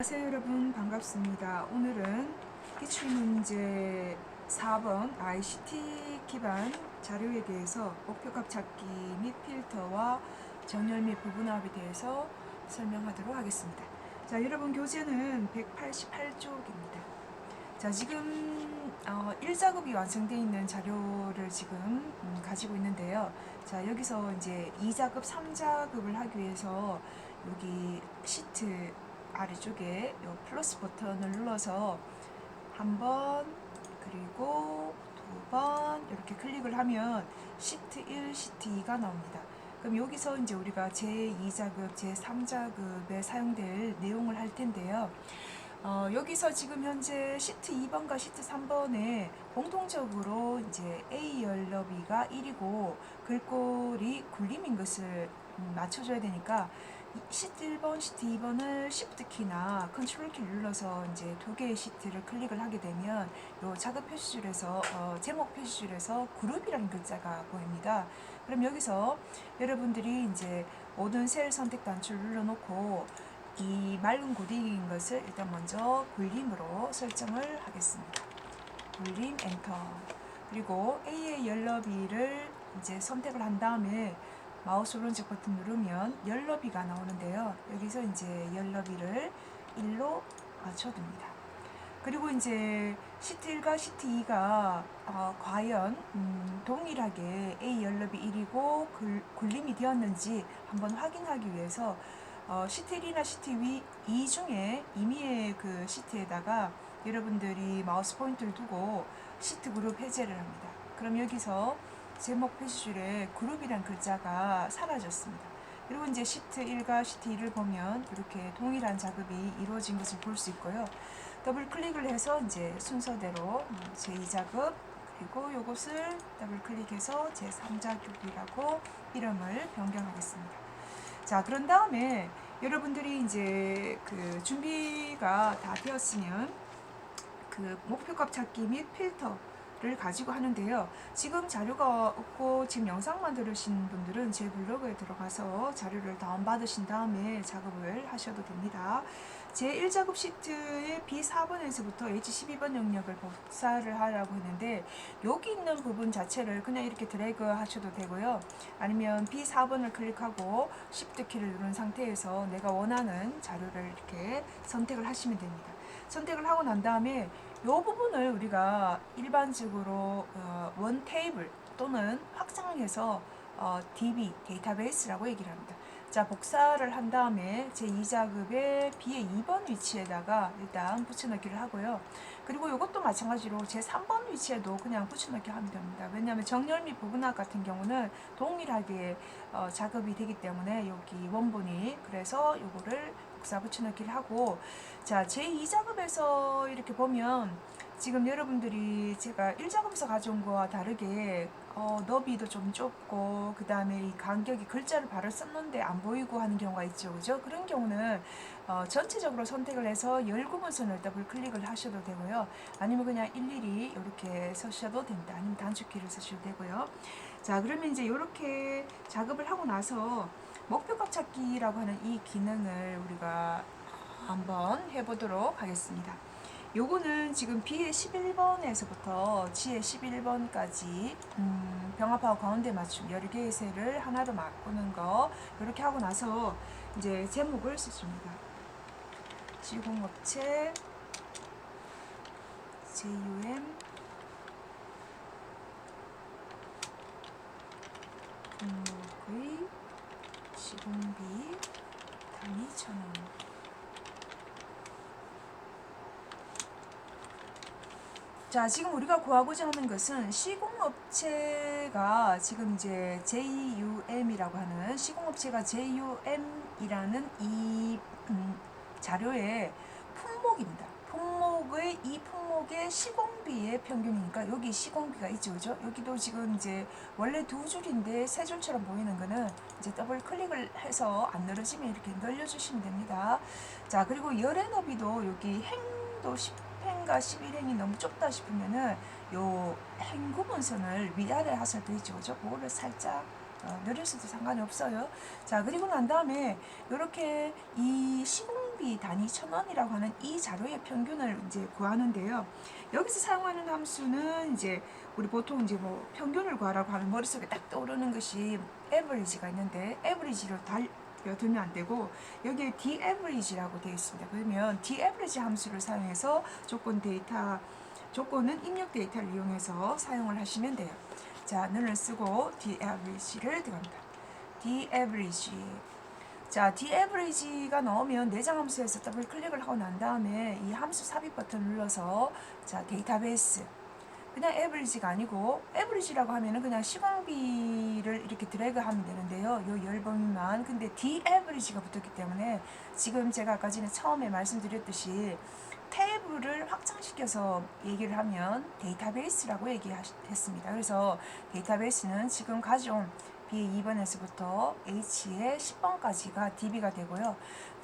안녕하세요 여러분, 반갑습니다. 오늘은 기출문제 4번 ICT 기반 자료에 대해서 목표값 찾기 및 필터와 정렬 및 부분합에 대해서 설명하도록 하겠습니다. 자, 여러분 교재는 188쪽입니다. 자, 지금 1작업이 완성되어 있는 자료를 지금 가지고 있는데요. 자, 여기서 이제 2작업, 3작업을 하기 위해서 여기 시트 아래쪽에 요 플러스 버튼을 눌러서 한 번, 그리고 두 번 이렇게 클릭을 하면 시트 1, 시트 2가 나옵니다. 그럼 여기서 이제 우리가 제2작업, 제3작업에 사용될 내용을 할 텐데요. 여기서 지금 현재 시트 2번과 시트 3번에 공통적으로 이제 A 연럽이가 1이고 글꼴이 굴림인 것을 맞춰줘야 되니까 시트 1번, 시트 2번을 Shift 키나 컨트롤 키 눌러서 이제 두 개의 시트를 클릭을 하게 되면 요 작업 표시줄에서 제목 표시줄에서 그룹이라는 글자가 보입니다. 그럼 여기서 여러분들이 이제 모든 셀 선택 단추 눌러놓고 이 맑은 고딕인 것을 일단 먼저 굴림으로 설정을 하겠습니다. 굴림 엔터. 그리고 A의 연럽이를 이제 선택을 한 다음에 마우스 오른쪽 버튼 누르면 연럽이가 나오는데요. 여기서 이제 연럽이를 1로 맞춰둡니다. 그리고 이제 시트 1과 시트 2가 과연 동일하게 A 연럽이 1이고 굴림이 되었는지 한번 확인하기 위해서 시트 1이나 시트 2 중에 임의의 그 시트에다가 여러분들이 마우스 포인트를 두고 시트 그룹 해제를 합니다. 그럼 여기서 제목 표시줄에 그룹이란 글자가 사라졌습니다. 그리고 이제 시트 1과 시트 2를 보면 이렇게 동일한 작업이 이루어진 것을 볼 수 있고요. 더블 클릭을 해서 이제 순서대로 제2작업, 그리고 이것을 더블 클릭해서 제3작업이라고 이름을 변경하겠습니다. 자, 그런 다음에 여러분들이 이제 그 준비가 다 되었으면 그 목표값 찾기 및 필터를 가지고 하는데요. 지금 자료가 없고 지금 영상만 들으신 분들은 제 블로그에 들어가서 자료를 다운받으신 다음에 작업을 하셔도 됩니다. 제1작업 시트의 B4번에서부터 H12번 영역을 복사를 하라고 했는데 여기 있는 부분 자체를 그냥 이렇게 드래그 하셔도 되고요. 아니면 B4번을 클릭하고 Shift 키를 누른 상태에서 내가 원하는 자료를 이렇게 선택을 하시면 됩니다. 선택을 하고 난 다음에 이 부분을 우리가 일반적으로 원 테이블 또는 확장해서 DB, 데이터베이스라고 얘기를 합니다. 자, 복사를 한 다음에 제2작업의 B의 2번 위치에다가 일단 붙여넣기를 하고요. 그리고 이것도 마찬가지로 제3번 위치에도 그냥 붙여넣기 하면 됩니다. 왜냐하면 정렬 및 부분합 같은 경우는 동일하게 작업이 되기 때문에 여기 원본이 그래서 요거를 복사 붙여넣기를 하고, 자, 제2작업에서 이렇게 보면 지금 여러분들이 제가 1작업에서 가져온 거와 다르게 너비도 좀 좁고 그 다음에 이 간격이 글자를 바로 썼는데 안 보이고 하는 경우가 있죠. 그죠? 그런 경우는 전체적으로 선택을 해서 열구분선을 더블 클릭을 하셔도 되고요. 아니면 그냥 일일이 이렇게 쓰셔도 됩니다. 아니면 단축키를 쓰셔도 되고요. 자, 그러면 이제 이렇게 작업을 하고 나서 목표값 찾기라고 하는 이 기능을 우리가 한번 해보도록 하겠습니다. 요거는 지금 B의 11번에서부터 G의 11번까지 병합하고 가운데 맞춤 10개의 셀을 하나로 바꾸는 거 이렇게 하고 나서 이제 제목을 쓰십니다. 시공업체 JUM 품목의 시공비 단위 1,000원. 자, 지금 우리가 구하고자 하는 것은 시공업체가 지금 이제 JUM이라고 하는 시공업체가 JUM이라는 이 자료의 품목입니다. 품목의 이 품목의 시공비의 평균이니까 여기 시공비가 있죠, 그죠? 여기도 지금 이제 원래 두 줄인데 세 줄처럼 보이는 거는 이제 더블 클릭을 해서 안 늘어지면 이렇게 늘려주시면 됩니다. 자, 그리고 열의 너비도 여기 행도 10행과 11행이 너무 좁다 싶으면은 요 행구분선을 위아래 하셔도 되죠, 그죠? 그거를 살짝 늘렸어도 상관이 없어요. 자, 그리고 난 다음에 이렇게 이 시공 시공비 단위 1,000원이라고 하는 이 자료의 평균을 이제 구하는데요. 여기서 사용하는 함수는 이제 우리 보통 이제 뭐 평균을 구하라고 하면 머릿속에 딱 떠오르는 것이 average가 있는데 average로 달려들면 안 되고 여기에 daverage라고 되어 있습니다. 그러면 daverage 함수를 사용해서 조건은 입력 데이터를 이용해서 사용을 하시면 돼요. 자, n을 쓰고 daverage를 들어갑니다. daverage. 자, daverage가 나오면 내장 함수에서 더블 클릭을 하고 난 다음에 이 함수 삽입 버튼 눌러서 자, 데이터베이스. 그냥 average가 아니고 average라고 하면은 그냥 시공비를 이렇게 드래그 하면 되는데요. 요 열범위만. 근데 daverage가 붙었기 때문에 지금 제가 아까 전에 처음에 말씀드렸듯이 테이블을 확장시켜서 얘기를 하면 데이터베이스라고 얘기했습니다. 그래서 데이터베이스는 지금 가져온 B의 2번에서부터 H의 10번까지가 DB가 되고요.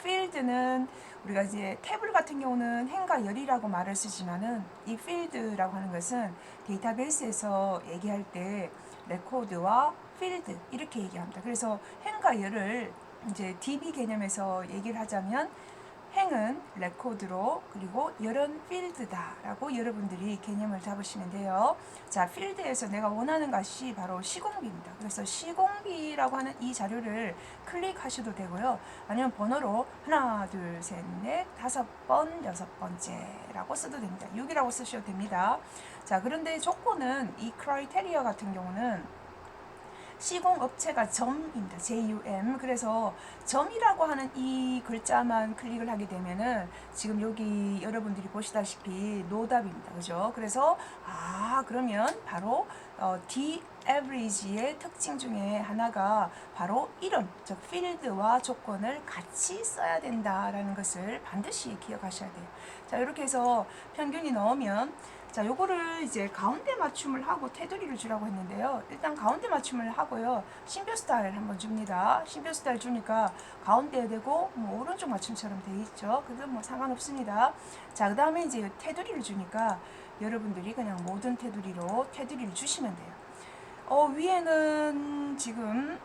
필드는 우리가 이제 태블 같은 경우는 행과 열이라고 말을 쓰지만은 이 필드라고 하는 것은 데이터베이스에서 얘기할 때 레코드와 필드 이렇게 얘기합니다. 그래서 행과 열을 이제 DB 개념에서 얘기를 하자면 행은 레코드로 그리고 열은 필드다라고 여러분들이 개념을 잡으시면 돼요. 자, 필드에서 내가 원하는 것이 바로 시공비입니다. 그래서 시공비라고 하는 이 자료를 클릭하셔도 되고요. 아니면 번호로 하나, 둘, 셋, 넷, 5번, 6번째라고 써도 됩니다. 6이라고 쓰셔도 됩니다. 자, 그런데 조건은 이 크라이테리아 같은 경우는 시공업체가 점입니다. JUM. 그래서 점이라고 하는 이 글자만 클릭을 하게 되면은 지금 여기 여러분들이 보시다시피 노답입니다. 그죠? 그래서 그러면 바로 D-average의 특징 중에 하나가 바로 이런 즉 필드와 조건을 같이 써야 된다라는 것을 반드시 기억하셔야 돼요. 자, 이렇게 해서 평균이 나오면 자, 요거를 이제 가운데 맞춤을 하고 테두리를 주라고 했는데요. 일단 가운데 맞춤을 하고요. 신표 스타일 한번 줍니다. 신표 스타일 주니까 가운데에 되고 뭐 오른쪽 맞춤처럼 돼 있죠. 그래도 뭐 상관없습니다. 자, 그 다음에 이제 테두리를 주니까 여러분들이 그냥 모든 테두리로 테두리를 주시면 돼요. 위에는 지금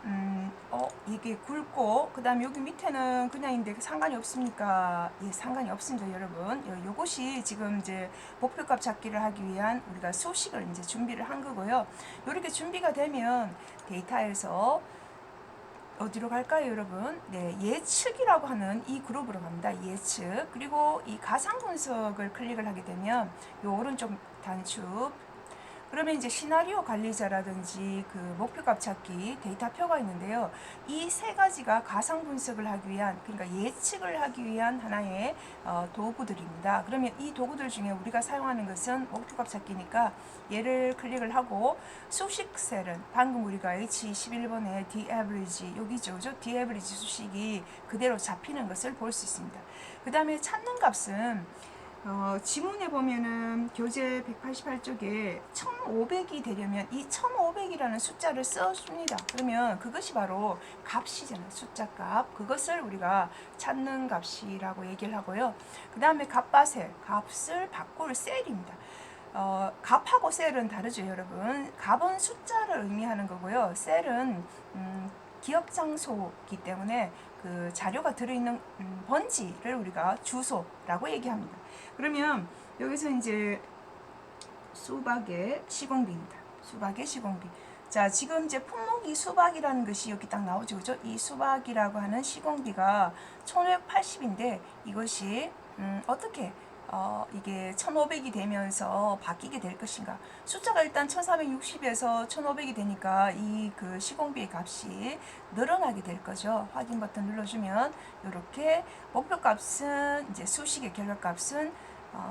이게 굵고 그 다음에 여기 밑에는 그냥인데 상관이 없습니까? 예, 상관이 없습니다, 여러분. 요것이 지금 이제 목표값 찾기를 하기 위한 우리가 수식을 이제 준비를 한 거고요. 이렇게 준비가 되면 데이터에서 어디로 갈까요, 여러분? 네, 예측이라고 하는 이 그룹으로 갑니다. 예측. 그리고 이 가상 분석을 클릭을 하게 되면 요 오른쪽 단축 그러면 이제 시나리오 관리자라든지 그 목표값 찾기 데이터표가 있는데요. 이 세 가지가 가상 분석을 하기 위한 그러니까 예측을 하기 위한 하나의 도구들입니다. 그러면 이 도구들 중에 우리가 사용하는 것은 목표값 찾기니까 얘를 클릭을 하고 수식 셀은 방금 우리가 H11번의 D-average 여기죠. 그죠? D-average 수식이 그대로 잡히는 것을 볼 수 있습니다. 그 다음에 찾는 값은 지문에 보면은 교재 188쪽에 1500이 되려면 이 1500이라는 숫자를 써줍니다. 그러면 그것이 바로 값이잖아요. 숫자 값. 그것을 우리가 찾는 값이라고 얘기를 하고요. 그 다음에 값바셀, 값을 바꿀 셀입니다. 값하고 셀은 다르죠, 여러분. 값은 숫자를 의미하는 거고요. 셀은 기억 장소이기 때문에 그 자료가 들어있는 번지를 우리가 주소라고 얘기합니다. 그러면 여기서 이제 수박의 시공비입니다. 수박의 시공비. 자, 지금 이제 품목이 수박이라는 것이 여기 딱 나오죠. 그죠? 이 수박이라고 하는 시공비가 1580인데 이것이 어떻게 이게 1500이 되면서 바뀌게 될 것인가. 숫자가 일단 1460에서 1500이 되니까 이 그 시공비의 값이 늘어나게 될 거죠. 확인 버튼 눌러주면 이렇게 목표값은 이제 수식의 결과값은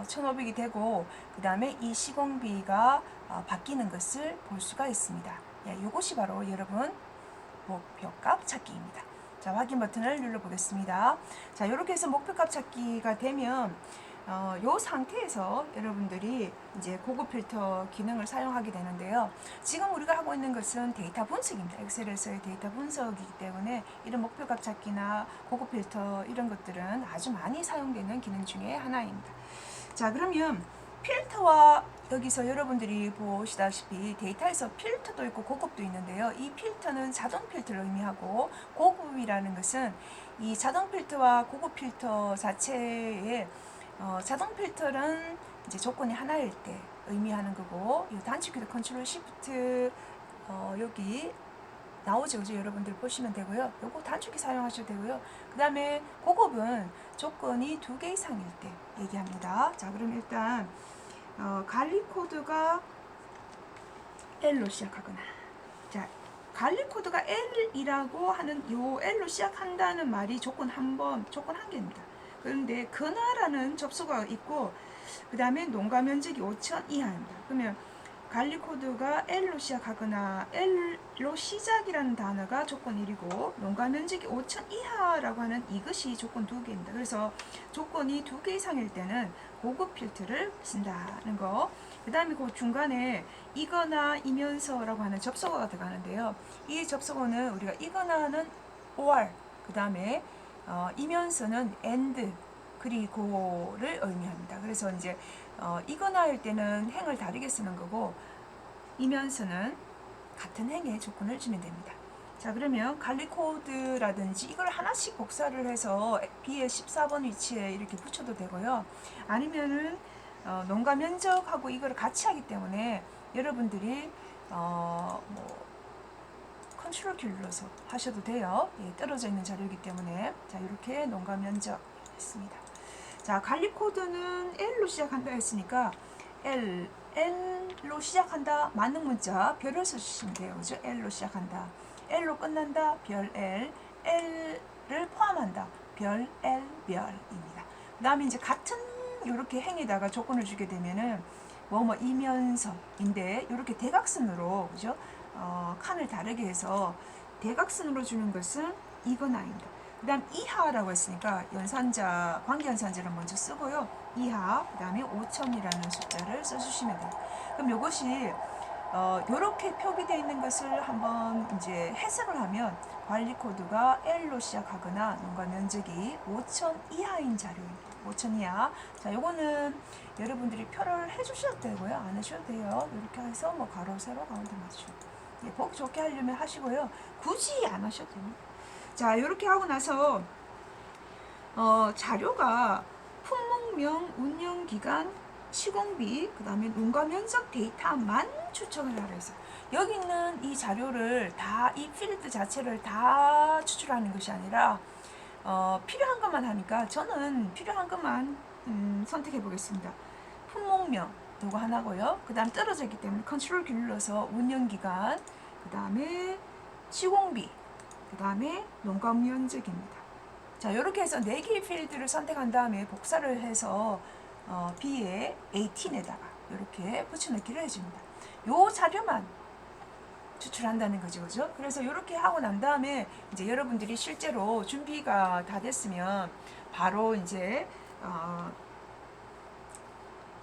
1500이 되고 그 다음에 이 시공비가 바뀌는 것을 볼 수가 있습니다. 예, 이것이 바로 여러분 목표값 찾기입니다. 자, 확인 버튼을 눌러보겠습니다. 자, 이렇게 해서 목표값 찾기가 되면 요 상태에서 여러분들이 이제 고급 필터 기능을 사용하게 되는데요. 지금 우리가 하고 있는 것은 데이터 분석입니다. 엑셀에서의 데이터 분석이기 때문에 이런 목표값 찾기나 고급 필터 이런 것들은 아주 많이 사용되는 기능 중에 하나입니다. 자, 그러면 필터와 여기서 여러분들이 보시다시피 데이터에서 필터도 있고 고급도 있는데요. 이 필터는 자동 필터를 의미하고 고급이라는 것은 이 자동 필터와 고급 필터 자체에 자동 필터는 이제 조건이 하나일 때 의미하는 거고, 이 단축키도 컨트롤 시프트 여기 나오죠. 그죠? 여러분들 보시면 되고요. 요거 단축키 사용하셔도 되고요. 그 다음에 고급은 조건이 2개 이상일 때 얘기합니다. 자, 그럼 일단 관리 코드가 L로 시작하거나, 자, 관리 코드가 L이라고 하는 요 L로 시작한다는 말이 조건 한 개입니다. 그런데 근하라는 접수가 있고, 그 다음에 농가 면적이 5천 이하입니다. 그러면 관리 코드가 L로 시작하거나 L로 시작이라는 단어가 조건 1이고, 농가 면적이 5천 이하라고 하는 이것이 조건 2개입니다. 그래서 조건이 2개 이상일 때는 고급 필터를 쓴다는 거. 그 다음에 그 중간에 이거나 이면서라고 하는 접속어가 들어가는데요. 이 접속어는 우리가 이거나는 or, 그 다음에 이면서는 and, 그리고를 의미합니다. 그래서 이제 이거나 할 때는 행을 다르게 쓰는 거고, 이면서는 같은 행의 조건을 주면 됩니다. 자, 그러면 관리 코드라든지 이걸 하나씩 복사를 해서 B의 14번 위치에 이렇게 붙여도 되고요. 아니면은 농가 면적하고 이걸 같이 하기 때문에 여러분들이 뭐 컨트롤 키 눌러서 하셔도 돼요. 예, 떨어져 있는 자료이기 때문에. 자, 이렇게 농가 면적 했습니다. 자, 관리 코드는 L로 시작한다 했으니까 L로 시작한다 맞는 문자 별을 써주시면 돼요. 그죠? L로 시작한다, L로 끝난다, 별 L, L을 포함한다, 별 L, 별입니다. 그 다음에 이제 같은 이렇게 행에다가 조건을 주게 되면은 이면서인데, 이렇게 대각선으로, 그죠? 칸을 다르게 해서 대각선으로 주는 것은 이거나입니다. 그 다음 이하라고 했으니까 연산자, 관계연산자를 먼저 쓰고요. 이하, 그 다음에 5천이라는 숫자를 써주시면 돼요. 그럼 이것이 이렇게 표기되어 있는 것을 한번 이제 해석을 하면 관리 코드가 L로 시작하거나 농가 면적이 5천 이하인 자료입니다. 5천 이하. 자, 요거는 여러분들이 표를 해주셔도 되고요. 안 해주셔도 돼요. 이렇게 해서 뭐 가로, 세로, 가운데 맞추. 예, 보기 좋게 하려면 하시고요. 굳이 안 하셔도 됩니다. 자, 이렇게 하고 나서 자료가 품목명, 운영기간, 시공비, 그 다음에 농가 면적 데이터만 추천을 하라 했어요. 여기 있는 이 자료를 다, 이 필드 자체를 다 추출하는 것이 아니라 필요한 것만 하니까 저는 필요한 것만 선택해 보겠습니다. 품목명 요거 하나고요. 그 다음 떨어져 있기 때문에 컨트롤 키 눌러서 운영기간, 그 다음에 시공비, 그 다음에 농가 면적입니다. 자, 이렇게 해서 4개의 필드를 선택한 다음에 복사를 해서 B에 18에다가 이렇게 붙여넣기를 해줍니다. 요 자료만 추출한다는 거죠, 그죠? 그래서 이렇게 하고 난 다음에 이제 여러분들이 실제로 준비가 다 됐으면 바로 이제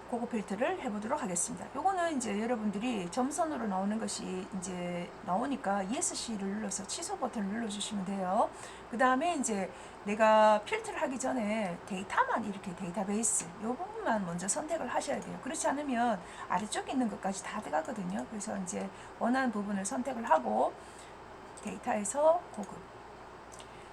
고급 필터를 해보도록 하겠습니다. 요거는 이제 여러분들이 점선으로 나오는 것이 이제 나오니까 ESC를 눌러서 취소 버튼을 눌러주시면 돼요. 그 다음에 이제 내가 필터를 하기 전에 데이터만 이렇게 데이터베이스 요 부분만 먼저 선택을 하셔야 돼요. 그렇지 않으면 아래쪽에 있는 것까지 다 들어가거든요. 그래서 이제 원하는 부분을 선택을 하고 데이터에서 고급.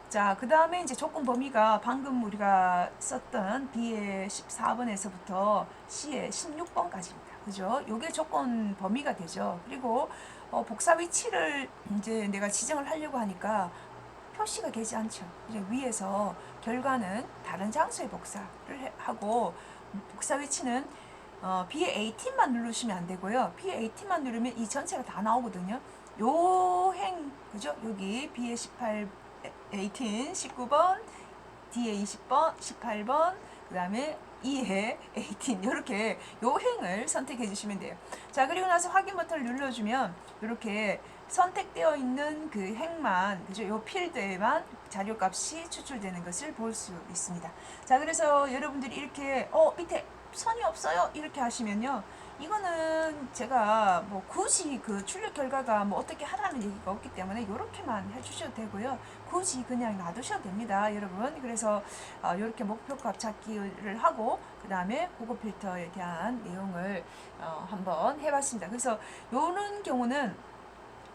자, 그 다음에 이제 조건 범위가 방금 우리가 썼던 B의 14번에서부터 C의 16번까지입니다. 그죠? 요게 조건 범위가 되죠. 그리고 복사 위치를 이제 내가 지정을 하려고 하니까 표시가 되지 않죠. 이제 위에서 결과는 다른 장소에 복사를 하고, 복사 위치는 B의 18만 누르시면 안 되고요. B의 18만 누르면 이 전체가 다 나오거든요. 요 행, 그죠? 여기 B의 18, 19번, D의 20번, 18번, 그 다음에 E의 18, 이렇게 요 행을 선택해 주시면 돼요. 자, 그리고 나서 확인 버튼을 눌러주면 이렇게 선택되어 있는 그 행만, 그죠? 요 필드에만 자료값이 추출되는 것을 볼 수 있습니다. 자, 그래서 여러분들이 이렇게 밑에 선이 없어요 이렇게 하시면요, 이거는 제가 뭐 굳이 그 출력 결과가 뭐 어떻게 하라는 얘기가 없기 때문에 이렇게만 해주셔도 되고요. 굳이 그냥 놔두셔도 됩니다, 여러분. 그래서 이렇게 목표값 찾기를 하고, 그 다음에 고급 필터에 대한 내용을 한번 해봤습니다. 그래서 이런 경우는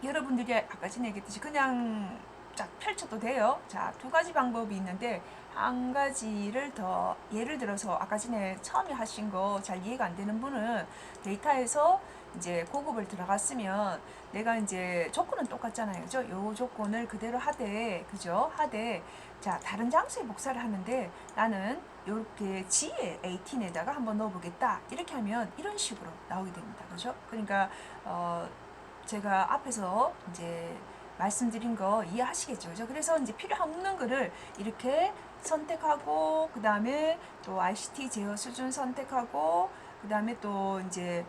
여러분들이 아까 전에 얘기했듯이 그냥 쫙 펼쳐도 돼요. 자, 두 가지 방법이 있는데 한 가지를 더 예를 들어서 아까 전에 처음에 하신 거 잘 이해가 안 되는 분은 데이터에서 이제 고급을 들어갔으면 내가 이제 조건은 똑같잖아요. 그죠? 요 조건을 그대로 하되, 그죠? 하되, 자, 다른 장소에 복사를 하는데 나는 이렇게 G에 18에다가 한번 넣어보겠다. 이렇게 하면 이런 식으로 나오게 됩니다. 그죠? 그러니까, 제가 앞에서 이제 말씀드린 거 이해하시겠죠? 그죠? 그래서 이제 필요 없는 거를 이렇게 선택하고, 그 다음에 또 ICT 제어 수준 선택하고, 그 다음에 또 이제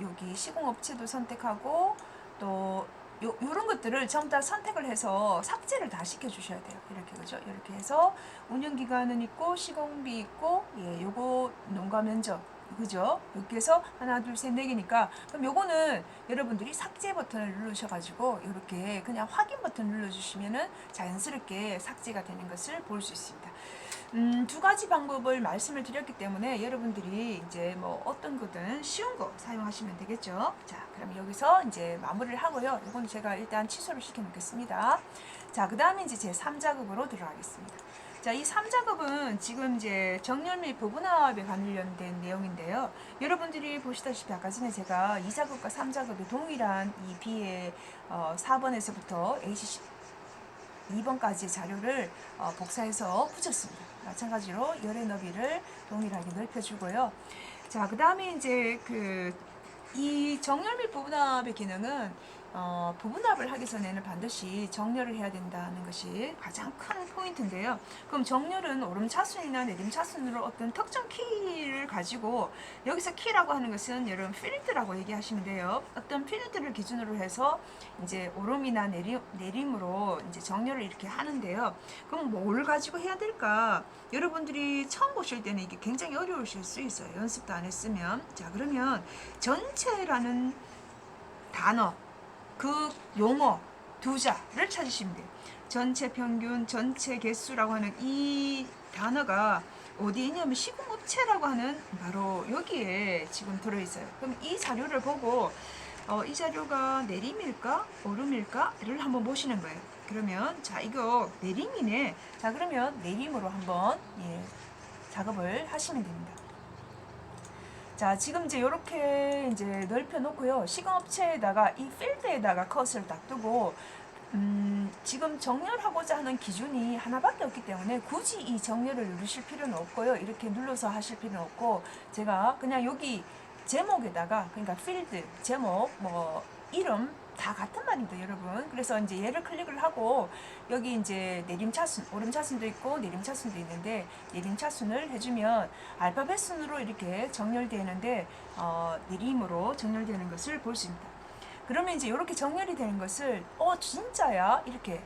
여기 시공업체도 선택하고, 또 요런 것들을 전부 다 선택을 해서 삭제를 다 시켜주셔야 돼요. 이렇게, 그죠? 이렇게 해서 운영기간은 있고, 시공비 있고, 예, 요거 농가 면적, 그죠? 이렇게 해서 하나, 둘, 셋, 네 개니까, 그럼 요거는 여러분들이 삭제 버튼을 누르셔가지고, 이렇게 그냥 확인 버튼 눌러주시면은 자연스럽게 삭제가 되는 것을 볼 수 있습니다. 두 가지 방법을 말씀을 드렸기 때문에 여러분들이 이제 뭐 어떤 거든 쉬운 거 사용하시면 되겠죠. 자, 그럼 여기서 이제 마무리를 하고요. 이건 제가 일단 취소를 시켜 놓겠습니다. 자, 그 다음에 이제 제 3작업으로 들어가겠습니다. 자, 이 3작업은 지금 이제 정렬 및 부분합에 관련된 내용인데요. 여러분들이 보시다시피 아까 전에 제가 2작업과 3작업이 동일한 이 B의 4번에서부터 AC 2번까지의 자료를 복사해서 붙였습니다. 마찬가지로 열의 너비를 동일하게 넓혀주고요. 자, 그 다음에 이제 이 정렬 및 부분합의 기능은 부분합을 하기 전에는 반드시 정렬을 해야 된다는 것이 가장 큰 포인트인데요. 그럼 정렬은 오름차순이나 내림차순으로 어떤 특정 키를 가지고, 여기서 키라고 하는 것은 여러분 필드라고 얘기하시면 돼요. 어떤 필드를 기준으로 해서 이제 오름이나 내림으로 이제 정렬을 이렇게 하는데요. 그럼 뭘 가지고 해야 될까? 여러분들이 처음 보실 때는 이게 굉장히 어려우실 수 있어요. 연습도 안 했으면. 자, 그러면 전체라는 단어, 그 용어 두 자를 찾으시면 돼요. 전체 평균, 전체 개수라고 하는 이 단어가 어디에 있냐면 시공업체라고 하는 바로 여기에 지금 들어있어요. 그럼 이 자료를 보고 이 자료가 내림일까 오름일까를 한번 보시는 거예요. 그러면 자, 이거 내림이네. 자, 그러면 내림으로 한번 작업을 하시면 됩니다. 자, 지금 이제 이렇게 이제 넓혀 놓고요. 시공업체에다가 이 필드에다가 컷을 딱 두고, 지금 정렬하고자 하는 기준이 하나밖에 없기 때문에 굳이 이 정렬을 누르실 필요는 없고요. 이렇게 눌러서 하실 필요는 없고, 제가 그냥 여기 제목에다가, 그러니까 필드, 제목, 뭐, 이름, 다 같은 말입니다, 여러분. 그래서 이제 얘를 클릭을 하고, 여기 이제 내림차순, 오름차순도 있고, 내림차순도 있는데, 내림차순을 해주면 알파벳 순으로 이렇게 정렬되는데, 내림으로 정렬되는 것을 볼 수 있습니다. 그러면 이제 이렇게 정렬이 되는 것을, 진짜야? 이렇게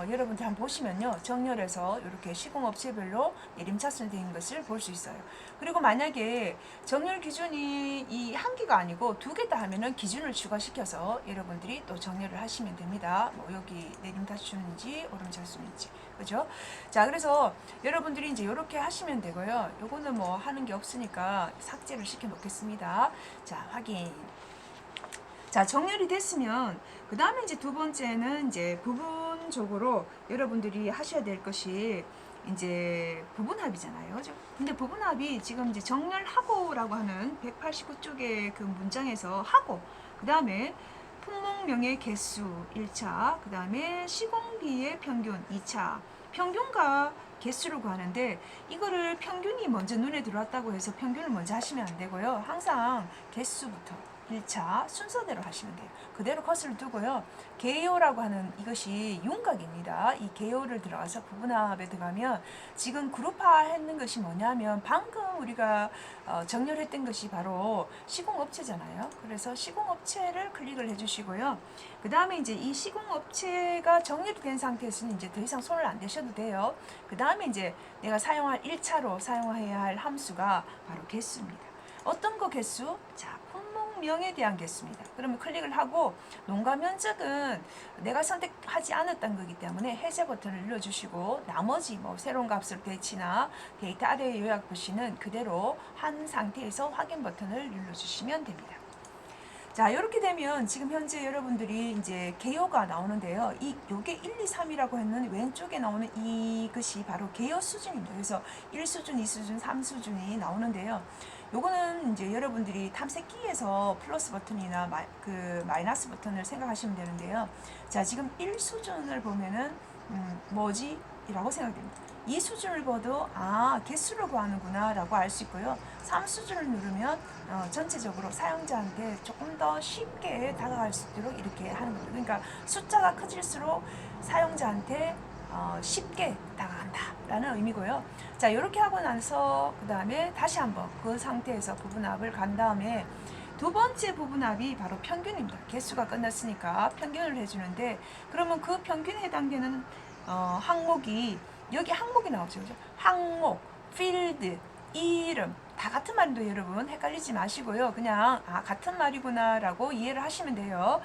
여러분들 한번 보시면요. 정렬해서 이렇게 시공업체별로 내림차순 되는 것을 볼 수 있어요. 그리고 만약에 정렬 기준이 이 한 개가 아니고 두 개다 하면은 기준을 추가시켜서 여러분들이 또 정렬을 하시면 됩니다. 뭐 여기 내림차순인지 오름차순인지. 그죠? 자, 그래서 여러분들이 이제 이렇게 하시면 되고요. 요거는 뭐 하는 게 없으니까 삭제를 시켜 놓겠습니다. 자, 확인. 자, 정렬이 됐으면 그 다음에 이제 두 번째는 이제 부분적으로 여러분들이 하셔야 될 것이 이제 부분합이잖아요. 그죠? 근데 부분합이 지금 이제 정렬하고라고 하는 189쪽의 그 문장에서 하고, 그 다음에 품목명의 개수 1차, 그 다음에 시공비의 평균 2차, 평균과 개수를 구하는데 이거를 평균이 먼저 눈에 들어왔다고 해서 평균을 먼저 하시면 안 되고요. 항상 개수부터 1차 순서대로 하시면 돼요. 그대로 컷을 두고요. 개요라고 하는 이것이 윤곽입니다. 이 개요를 들어가서 부분합에 들어가면 지금 그룹화 했는 것이 뭐냐면 방금 우리가 정렬했던 것이 바로 시공업체잖아요. 그래서 시공업체를 클릭을 해주시고요. 그 다음에 이제 이 시공업체가 정렬이 된 상태에서는 이제 더 이상 손을 안 대셔도 돼요. 그 다음에 이제 내가 사용할 1차로 사용해야 할 함수가 바로 개수입니다. 어떤 거 개수? 자, 품목명에 대한 개수입니다. 그러면 클릭을 하고 농가 면적은 내가 선택하지 않았던 거기 때문에 해제 버튼을 눌러주시고 나머지 뭐 새로운 값을 배치나 데이터 아래 요약 보시는 그대로 한 상태에서 확인 버튼을 눌러주시면 됩니다. 자, 이렇게 되면 지금 현재 여러분들이 이제 개요가 나오는데요. 요게 1, 2, 3이라고 했는 왼쪽에 나오는 이것이 바로 개요 수준입니다. 그래서 1수준, 2수준, 3수준이 나오는데요. 요거는 이제 여러분들이 탐색기에서 플러스 버튼이나 마이너스 버튼을 생각하시면 되는데요. 자, 지금 1수준을 보면은 뭐지? 이라고 생각됩니다. 2수준을 봐도 개수를 구하는구나 라고 알 수 있고요. 3수준을 누르면 전체적으로 사용자한테 조금 더 쉽게 다가갈 수 있도록 이렇게 하는 겁니다. 그러니까 숫자가 커질수록 사용자한테 쉽게 다가간다 라는 의미고요. 자, 이렇게 하고 나서 그 다음에 다시 한번 그 상태에서 부분합을 간 다음에 두 번째 부분합이 바로 평균입니다. 개수가 끝났으니까 평균을 해주는데, 그러면 그 평균에 해당되는 항목이 여기 항목이 나오죠. 그죠? 항목, 필드, 이름 다 같은 말인데 여러분 헷갈리지 마시고요. 그냥 같은 말이구나 라고 이해를 하시면 돼요.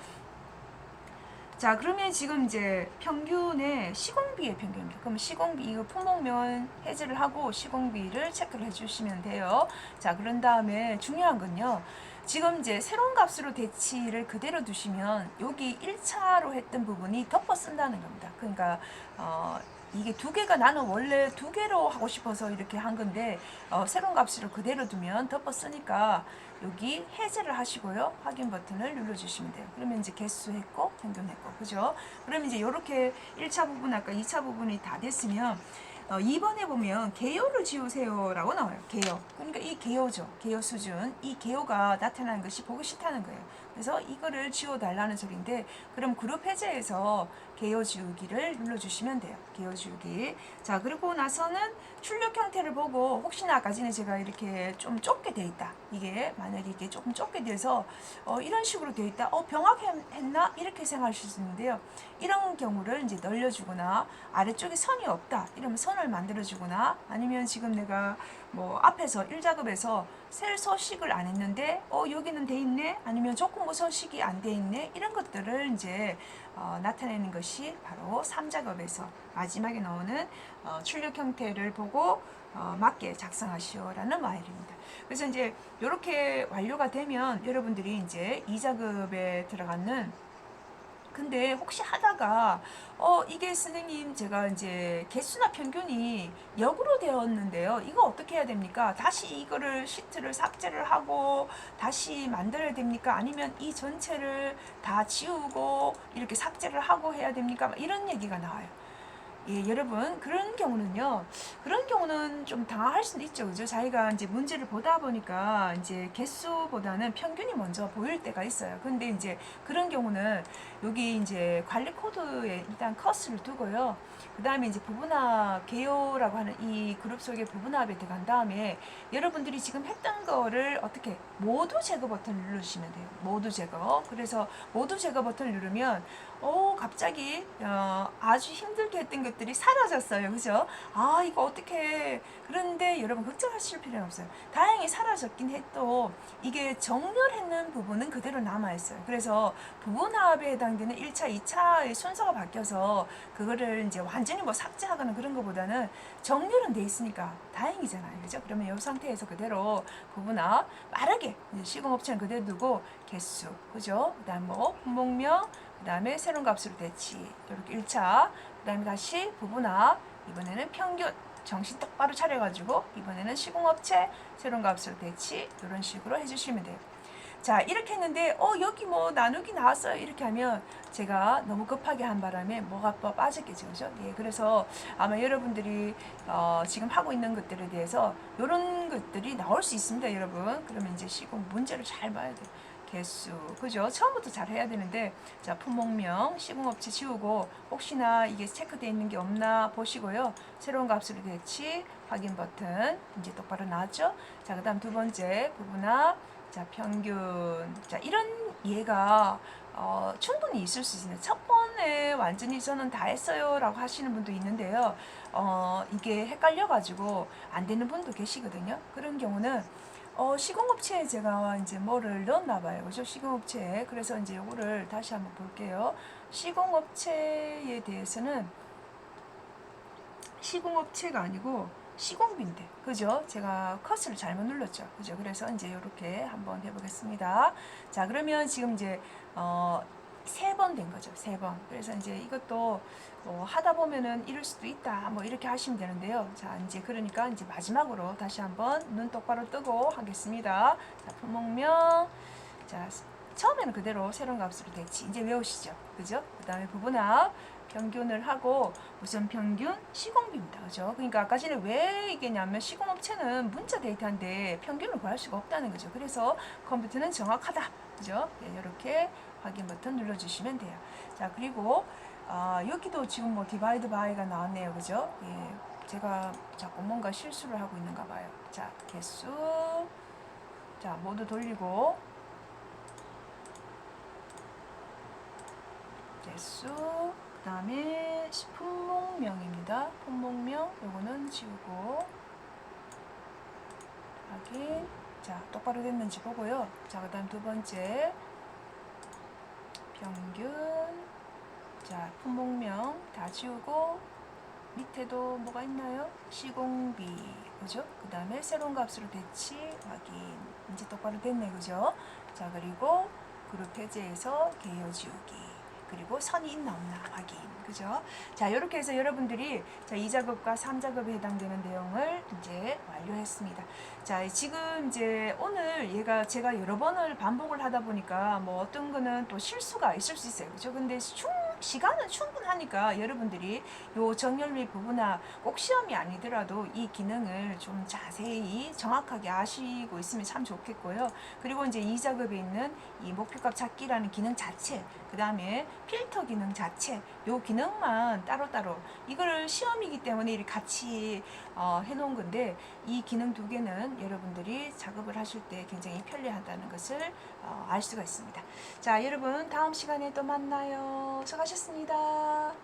자, 그러면 지금 이제 평균의 시공비의 평균입니다. 그럼 시공비, 이거 품목면 해제를 하고 시공비를 체크를 해주시면 돼요. 자, 그런 다음에 중요한 건요. 지금 이제 새로운 값으로 대치를 그대로 두시면 여기 1차로 했던 부분이 덮어 쓴다는 겁니다. 그러니까 이게 두 개가 나는 원래 두 개로 하고 싶어서 이렇게 한 건데 새로운 값으로 그대로 두면 덮어 쓰니까 여기 해제를 하시고요. 확인 버튼을 눌러주시면 돼요. 그러면 이제 개수 했고 평균 했고, 그죠? 그러면 이제 이렇게 1차 부분 아까 2차 부분이 다 됐으면 2번에 보면 개요를 지우세요 라고 나와요. 개요. 그러니까 이 개요죠. 개요 수준. 이 개요가 나타나는 것이 보기 싫다는 거예요. 그래서 이거를 지워달라는 소리인데, 그럼 그룹 해제에서 개요 지우기를 눌러주시면 돼요. 개요 지우기. 자, 그리고 나서는 출력 형태를 보고 혹시나 아까 전에 제가 이렇게 좀 좁게 돼 있다. 이게 만약에 이게 조금 좁게 돼서 이런 식으로 돼 있다. 병합했나? 이렇게 생각하실 수 있는데요. 이런 경우를 이제 늘려주거나 아래쪽에 선이 없다. 이러면 선을 만들어주거나, 아니면 지금 내가 뭐 앞에서 1작업에서 셀 서식을 안 했는데 여기는 돼 있네, 아니면 조건부 서식이 안 돼 있네, 이런 것들을 이제 나타내는 것이 바로 3작업에서 마지막에 나오는 출력 형태를 보고 맞게 작성하시오라는 말입니다. 그래서 이제 이렇게 완료가 되면 여러분들이 이제 2작업에 들어가는, 근데 혹시 하다가 이게 선생님 제가 이제 개수나 평균이 역으로 되었는데요. 이거 어떻게 해야 됩니까? 다시 이거를 시트를 삭제를 하고 다시 만들어야 됩니까? 아니면 이 전체를 다 지우고 이렇게 삭제를 하고 해야 됩니까? 이런 얘기가 나와요. 예, 여러분, 그런 경우는 좀 당황할 수도 있죠. 그죠? 자기가 이제 문제를 보다 보니까 이제 개수보다는 평균이 먼저 보일 때가 있어요. 근데 이제 그런 경우는 여기 이제 관리 코드에 일단 커스를 두고요. 그 다음에 이제 부분합 개요라고 하는 이 그룹 속에 부분합에 들어간 다음에 여러분들이 지금 했던 거를 어떻게 모두 제거 버튼을 누르시면 돼요. 모두 제거. 그래서 모두 제거 버튼을 누르면 갑자기 아주 힘들게 했던 것들이 사라졌어요. 그죠? 이거 어떻게. 그런데 여러분 걱정하실 필요는 없어요. 다행히 사라졌긴 해도 이게 정렬했는 부분은 그대로 남아있어요. 그래서 부분합에 해당되는 1차, 2차의 순서가 바뀌어서 그거를 이제 완전히 뭐 삭제하거나 그런 것보다는 정렬은 돼 있으니까 다행이잖아요. 그죠? 그러면 이 상태에서 그대로 부분합 빠르게 시공업체는 그대로 두고 개수, 그죠? 그 다음 뭐 품목명, 그 다음에 새로운 값으로 대치, 이렇게 1차, 그 다음에 다시 부분합, 이번에는 평균, 정신 똑바로 차려가지고 이번에는 시공업체, 새로운 값으로 대치, 이런 식으로 해주시면 돼요. 자, 이렇게 했는데 여기 뭐 나누기 나왔어요 이렇게 하면 제가 너무 급하게 한 바람에 뭐가 빠졌겠죠. 그죠? 예, 그래서 아마 여러분들이 지금 하고 있는 것들에 대해서 이런 것들이 나올 수 있습니다. 여러분, 그러면 이제 시공 문제를 잘 봐야 돼요. 개수, 그죠? 처음부터 잘 해야 되는데, 자, 품목명, 시공업체 지우고 혹시나 이게 체크되어 있는 게 없나 보시고요. 새로운 값으로 대치, 확인 버튼, 이제 똑바로 나왔죠? 자, 그 다음 두 번째 부분합, 자, 평균. 자, 이런 이해가 충분히 있을 수 있어요. 첫 번에 완전히 저는 다 했어요 라고 하시는 분도 있는데요. 이게 헷갈려가지고 안 되는 분도 계시거든요. 그런 경우는 시공업체에 제가 이제 뭐를 넣었나 봐요. 그죠? 시공업체에. 그래서 이제 이거를 다시 한번 볼게요. 시공업체에 대해서는 시공업체가 아니고 시공비인데, 그죠? 제가 커스를 잘못 눌렀죠. 그죠? 그래서 이제 이렇게 한번 해보겠습니다. 자, 그러면 지금 이제, 3번 된 거죠. 3번. 그래서 이제 이것도 하다 보면은 이럴 수도 있다. 뭐 이렇게 하시면 되는데요. 자, 이제 그러니까 이제 마지막으로 다시 한번 눈 똑바로 뜨고 하겠습니다. 자, 품목명. 자, 처음에는 그대로 새로운 값으로 대치. 이제 외우시죠. 그죠? 그 다음에 부분합. 평균을 하고 우선 평균 시공비입니다. 그죠? 그러니까 아까 전에 왜 이게냐면 시공업체는 문자 데이터인데 평균을 구할 수가 없다는 거죠. 그래서 컴퓨터는 정확하다. 그죠? 예, 이렇게 확인 버튼 눌러주시면 돼요. 자, 그리고 여기도 지금 뭐 디바이드 바이가 나왔네요. 그죠? 예, 제가 자꾸 뭔가 실수를 하고 있는가 봐요. 자, 개수. 자, 모두 돌리고 개수. 그 다음에 품목명입니다. 품목명 요거는 지우고 확인. 자, 똑바로 됐는지 보고요. 자, 그 다음 두 번째 평균. 자, 품목명 다 지우고 밑에도 뭐가 있나요? 시공비. 그죠? 그 다음에 새로운 값으로 대치 확인. 이제 똑바로 됐네. 그죠? 자, 그리고 그룹 해제해서 개요 지우기. 그리고 선이 있나 없나 확인. 그죠? 자, 이렇게 해서 여러분들이 자, 2작업과 3작업에 해당되는 내용을 이제 완료했습니다. 자, 지금 이제 오늘 제가 여러 번을 반복을 하다 보니까 뭐 어떤 거는 또 실수가 있을 수 있어요. 그죠? 근데 시간은 충분하니까 여러분들이 요 정렬 및 부분화 꼭 시험이 아니더라도 이 기능을 좀 자세히 정확하게 아시고 있으면 참 좋겠고요. 그리고 이제 2작업에 있는 이 목표값 찾기라는 기능 자체, 그 다음에 필터 기능 자체, 요 기능만 따로따로 이거를 시험이기 때문에 이렇게 같이 해놓은 건데 이 기능 두 개는 여러분들이 작업을 하실 때 굉장히 편리하다는 것을 알 수가 있습니다. 자, 여러분 다음 시간에 또 만나요. 수고하셨습니다.